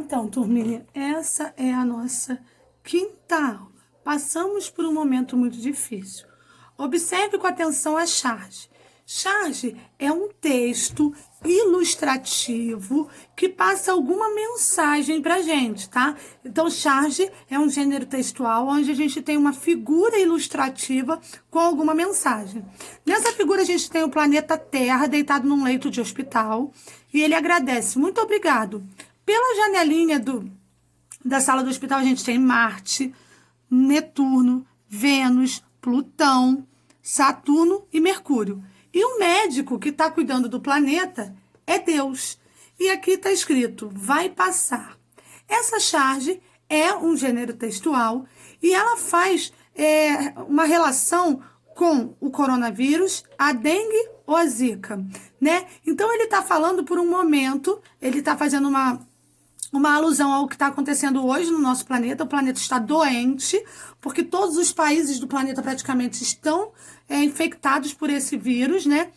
Então, turminha, essa é a nossa quinta aula. Passamos por um momento muito difícil. Observe com atenção a charge. Charge é um texto ilustrativo que passa alguma mensagem pra gente, tá? Então, charge é um gênero textual onde a gente tem uma figura ilustrativa com alguma mensagem. Nessa figura, a gente tem o planeta Terra deitado num leito de hospital e ele agradece. Muito obrigado. Pela janelinha da sala do hospital, a gente tem Marte, Netuno, Vênus, Plutão, Saturno e Mercúrio. E o médico que está cuidando do planeta é Deus. E aqui está escrito, vai passar. Essa charge é um gênero textual e ela faz uma relação com o coronavírus, a dengue ou a zika, né? Então, ele está falando por um momento, ele está fazendo uma alusão ao que está acontecendo hoje no nosso planeta. O planeta está doente, porque todos os países do planeta praticamente estão infectados por esse vírus, né?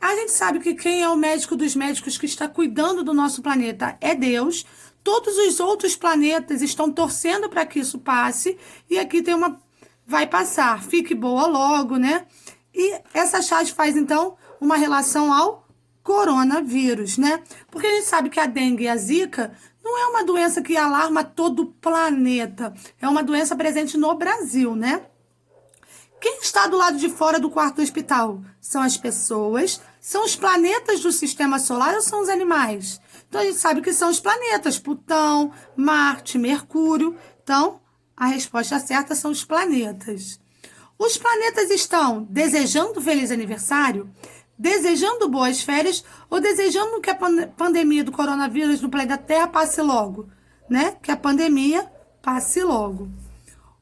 A gente sabe que quem é o médico dos médicos que está cuidando do nosso planeta é Deus. Todos os outros planetas estão torcendo para que isso passe. E aqui tem uma... vai passar, fique boa logo, né? E essa charge faz, então, uma relação ao coronavírus, né? Porque a gente sabe que a dengue e a zika não é uma doença que alarma todo o planeta. É uma doença presente no Brasil, né? Quem está do lado de fora do quarto do hospital? São as pessoas, são os planetas do sistema solar ou são os animais? Então, a gente sabe que são os planetas, Plutão, Marte, Mercúrio. Então, a resposta certa são os planetas. Os planetas estão desejando feliz aniversário, desejando boas férias ou desejando que a pandemia do coronavírus no planeta Terra passe logo, né? Que a pandemia passe logo.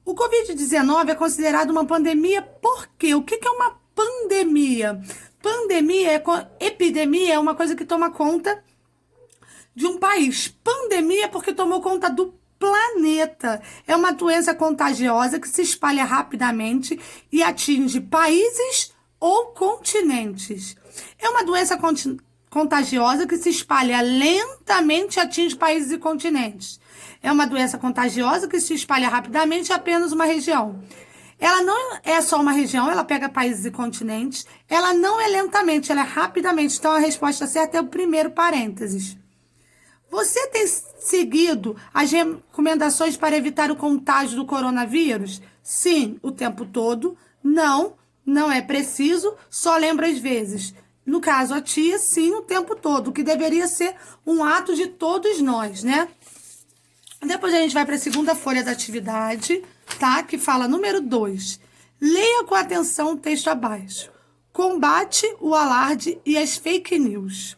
O Covid-19 é considerado uma pandemia por quê? O que é uma pandemia? Epidemia é uma coisa que toma conta de um país. Pandemia é porque tomou conta do planeta. É uma doença contagiosa que se espalha rapidamente e atinge países ou continentes. É uma doença contagiosa que se espalha lentamente e atinge países e continentes. É uma doença contagiosa que se espalha rapidamente em apenas uma região. Ela não é só uma região, ela pega países e continentes. Ela não é lentamente, ela é rapidamente. Então, a resposta certa é o primeiro parênteses. Você tem seguido as recomendações para evitar o contágio do coronavírus? Sim, o tempo todo. Não, não é preciso, só lembra às vezes. No caso, a tia, sim, o tempo todo, o que deveria ser um ato de todos nós, né? Depois a gente vai para a segunda folha da atividade, tá? Que fala número 2. Leia com atenção o texto abaixo. Combate o alarde e as fake news.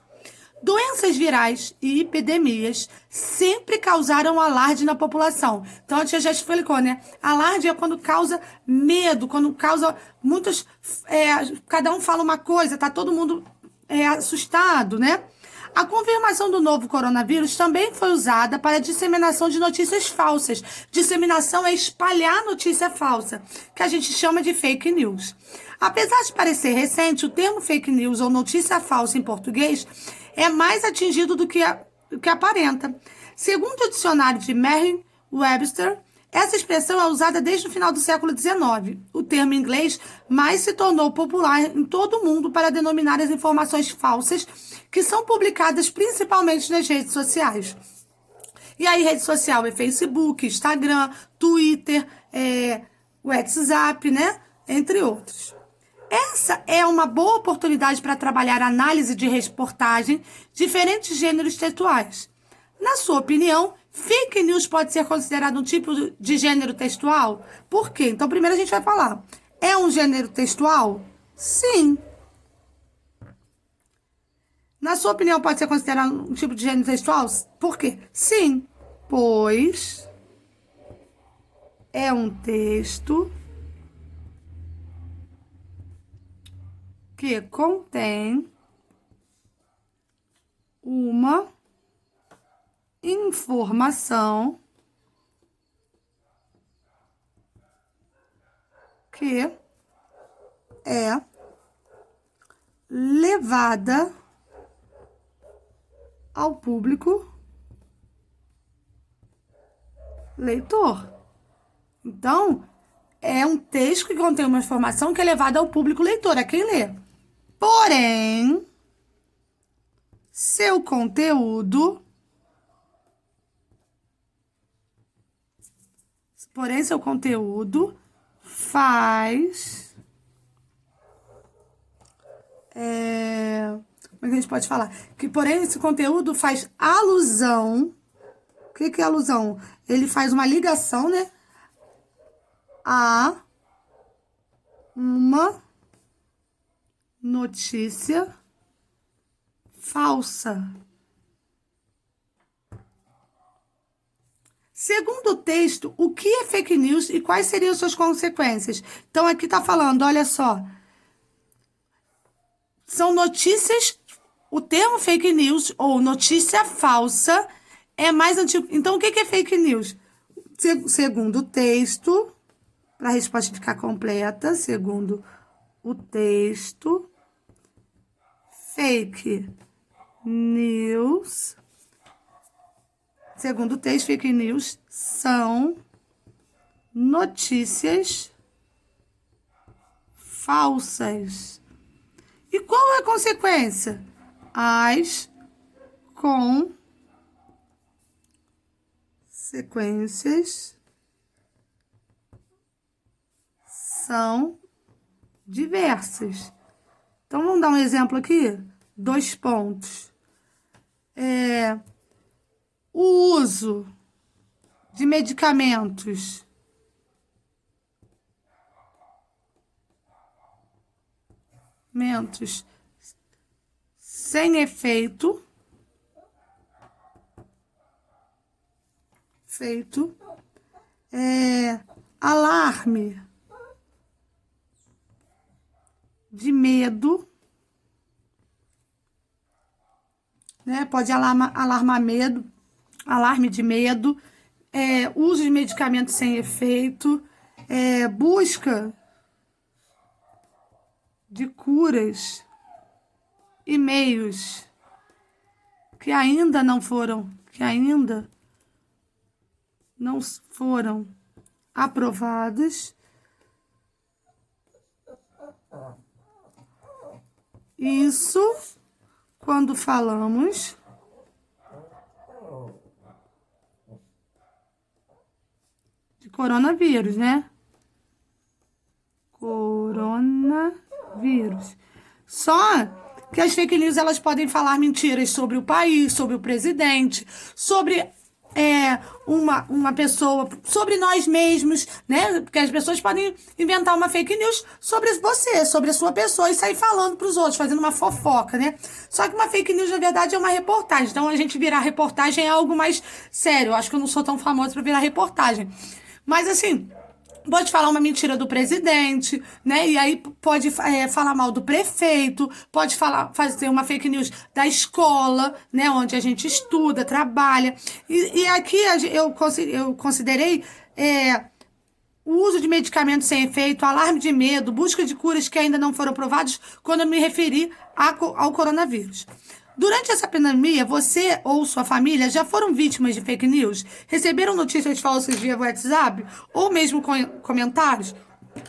Doenças virais e epidemias sempre causaram alarde na população. Então, a tia já explicou, né? Alarde é quando causa medo, quando causa muitos... cada um fala uma coisa, tá todo mundo assustado, né? A confirmação do novo coronavírus também foi usada para a disseminação de notícias falsas. Disseminação é espalhar notícia falsa, que a gente chama de fake news. Apesar de parecer recente, o termo fake news ou notícia falsa em português é mais atingido do que aparenta. Segundo o dicionário de Merriam-Webster, essa expressão é usada desde o final do século XIX. O termo inglês mais se tornou popular em todo o mundo para denominar as informações falsas que são publicadas principalmente nas redes sociais. E aí, rede social é Facebook, Instagram, Twitter, WhatsApp, né? Entre outros. Essa é uma boa oportunidade para trabalhar análise de reportagem, diferentes gêneros textuais. Na sua opinião, fake news pode ser considerado um tipo de gênero textual? Por quê? Então, primeiro a gente vai falar. É um gênero textual? Sim. Na sua opinião, pode ser considerado um tipo de gênero textual? Por quê? Sim, pois é um texto que contém uma informação que é levada ao público leitor. Então, é um texto que contém uma informação que é levada ao público leitor, a quem lê. Porém, seu conteúdo faz... como é que a gente pode falar? Porém, esse conteúdo faz alusão. O que é alusão? Ele faz uma ligação, né? A uma notícia falsa. Segundo o texto, o que é fake news e quais seriam suas consequências? Então, aqui tá falando, olha só. São notícias... O termo fake news ou notícia falsa é mais antigo. Então, o que é fake news? Segundo o texto, para a resposta ficar completa, segundo o texto, fake news... Segundo o texto, fake news são notícias falsas. E qual é a consequência? As consequências são diversas. Então, vamos dar um exemplo aqui? 2 pontos. O uso de medicamentos sem efeito, alarme de medo, né? Pode alarmar medo, alarme de medo, uso de medicamentos sem efeito, busca de curas e meios que ainda não foram aprovados. Isso quando falamos de coronavírus, né? Coronavírus. Só que as fake news, elas podem falar mentiras sobre o país, sobre o presidente, sobre uma pessoa, sobre nós mesmos, né? Porque as pessoas podem inventar uma fake news sobre você, sobre a sua pessoa e sair falando para os outros, fazendo uma fofoca, né? Só que uma fake news, na verdade, é uma reportagem. Então, a gente virar reportagem é algo mais sério. Eu acho que eu não sou tão famosa para virar reportagem. Mas, assim... Pode falar uma mentira do presidente, né? E aí pode falar mal do prefeito, pode fazer uma fake news da escola, né? Onde a gente estuda, trabalha. E aqui eu considerei o uso de medicamentos sem efeito, alarme de medo, busca de curas que ainda não foram aprovadas, quando eu me referi ao coronavírus. Durante essa pandemia, você ou sua família já foram vítimas de fake news? Receberam notícias falsas via WhatsApp? Ou mesmo comentários?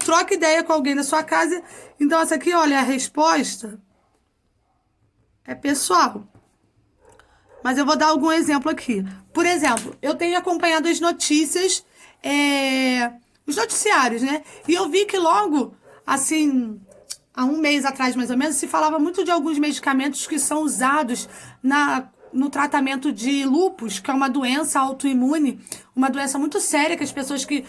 Troque ideia com alguém da sua casa. Então, essa aqui, olha, a resposta é pessoal. Mas eu vou dar algum exemplo aqui. Por exemplo, eu tenho acompanhado as notícias, os noticiários, né? E eu vi que logo, assim... Há um mês atrás, mais ou menos, se falava muito de alguns medicamentos que são usados no tratamento de lúpus, que é uma doença autoimune, uma doença muito séria, que as pessoas que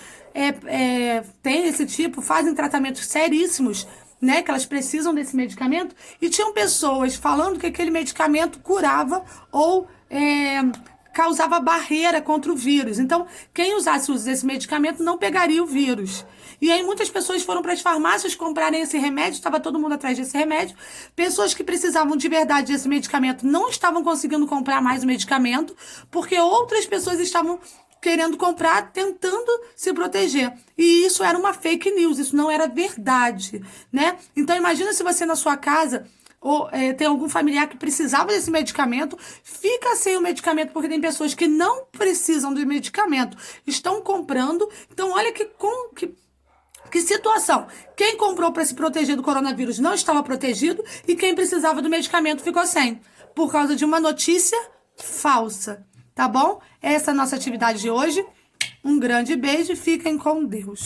têm esse tipo fazem tratamentos seríssimos, né, que elas precisam desse medicamento, e tinham pessoas falando que aquele medicamento curava ou causava barreira contra o vírus. Então, quem usasse esse medicamento não pegaria o vírus. E aí muitas pessoas foram para as farmácias comprarem esse remédio, estava todo mundo atrás desse remédio. Pessoas que precisavam de verdade desse medicamento não estavam conseguindo comprar mais o medicamento, porque outras pessoas estavam querendo comprar, tentando se proteger. E isso era uma fake news, isso não era verdade, né? Então imagina se você na sua casa ou tem algum familiar que precisava desse medicamento, fica sem o medicamento, porque tem pessoas que não precisam do medicamento, estão comprando. Então, olha que situação. Quem comprou para se proteger do coronavírus não estava protegido e quem precisava do medicamento ficou sem, por causa de uma notícia falsa, tá bom? Essa é a nossa atividade de hoje. Um grande beijo e fiquem com Deus.